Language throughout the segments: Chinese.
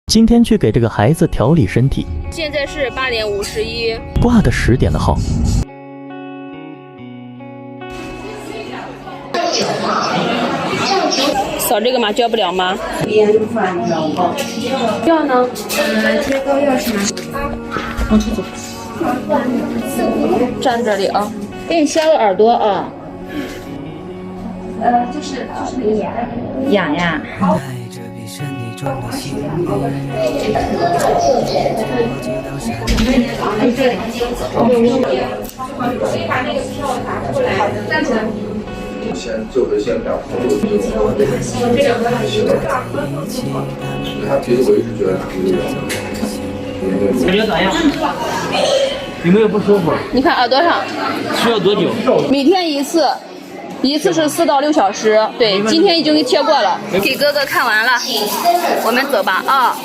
今天去给这个孩子调理身体。现在是8点51，挂的10点的号。扫这个码交不了吗？药呢？贴膏药是哪？往出走。站这里啊，给你削个耳朵啊。就是痒呀。先做个先表操作，他鼻子我一直觉得他鼻子痒。感觉咋样？有没有不舒服？你看耳朵上。需要多久？每天一次。一次是4到6小时，对，今天已经给贴过了。给哥哥看完了，我们走吧啊。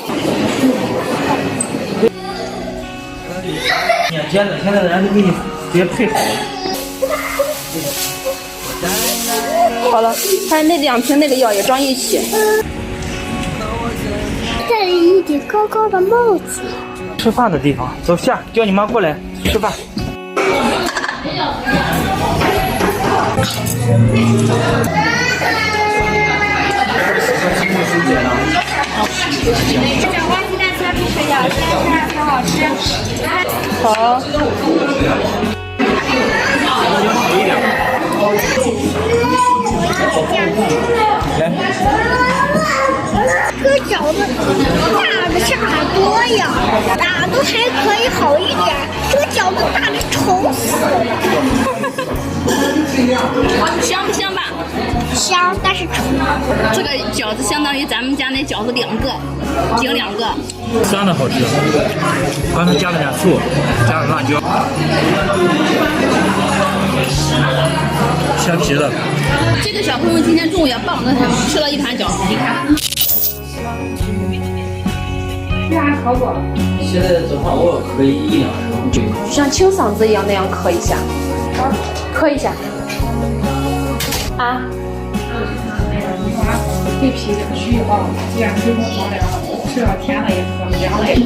现在人都给你直接配好了。好了，还有那2瓶那个药也装一起。戴了一顶高高的帽子。吃饭的地方，走下，叫你妈过来吃饭。小花鸡蛋加猪水饺，很好吃。好。这个饺子大的像耳朵呀，大的还可以好一点，这个饺子大的丑死了。香不香吧？香，但是丑。这个饺子相当于咱们家那饺子2个，顶2个。酸的好吃，刚才加了点醋，加了辣椒，削皮的。这个小朋友今天中午也棒的很，吃了1盘饺子，你看。现在的话，我可以1、2声，就像清嗓子一样那样咳一下，咳一下。啊。对脾这个虚啊，这样吹风好凉，吃了甜了也喝，凉了也喝。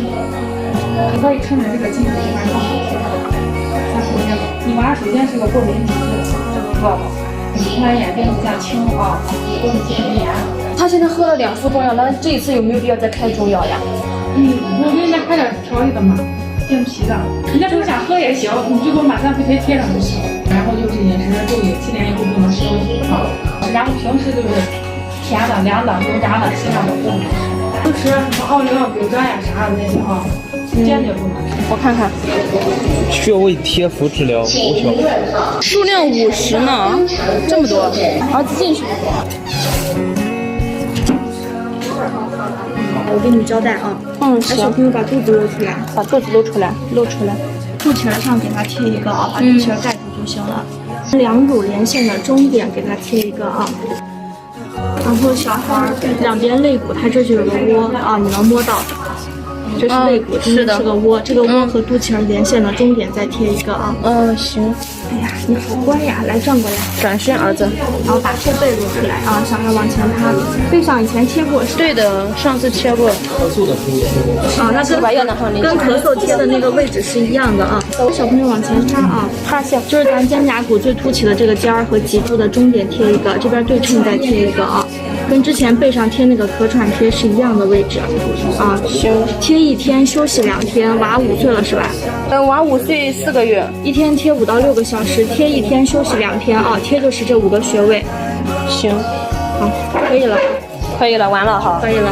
你可以趁着这个季节晚上喝。你娃首先是个过敏体质，这个喝吧。突然眼病比较轻啊，过敏性鼻炎。他现在喝了2副中药了，这一次有没有必要再开中药呀？我给人家开点调理的嘛，健脾的。人家说想喝也行，你就给我马三肥贴上就行。然后就是饮食注意，7点以后不能吃东西啊。然后平时就是甜的、凉的、油炸的、尽量都不能吃。不吃什么奥利奥、饼干呀啥的那些啊，坚决不能吃。我看看。穴位贴敷治疗无效。数量50呢，这么多。儿子进去。我给你们交代啊，行。把小朋友把肚子露出来，把肚子露出来。肚脐上给他贴一个啊，把肚脐盖住就行了。2乳连线的中点给他贴一个啊。然后小孩2边肋骨，它这就有个窝啊，你能摸到。这是肋骨，这是个窝，这个窝和肚脐连线的中点再贴一个啊。行。哎呀，你好乖呀，来转过来，转身，儿子。然后把后背露出来啊，小孩往前趴，背上以前贴过是吧？对的，上次贴过。咳嗽的时候贴。啊，那跟咳嗽贴的那个位置是一样的啊。小朋友往前趴啊，趴下，就是咱肩胛骨最凸起的这个尖儿和脊柱的中点贴一个，这边对称再贴一个啊。跟之前背上贴那个咳喘贴是一样的位置啊。行。贴1天，休息2天。娃5岁了是吧？娃5岁4个月。1天贴5到6个小时，贴1天，休息2天啊。贴就是这5个穴位。行。好，可以了。可以了，完了哈。可以了。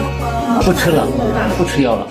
不吃了，不吃药了。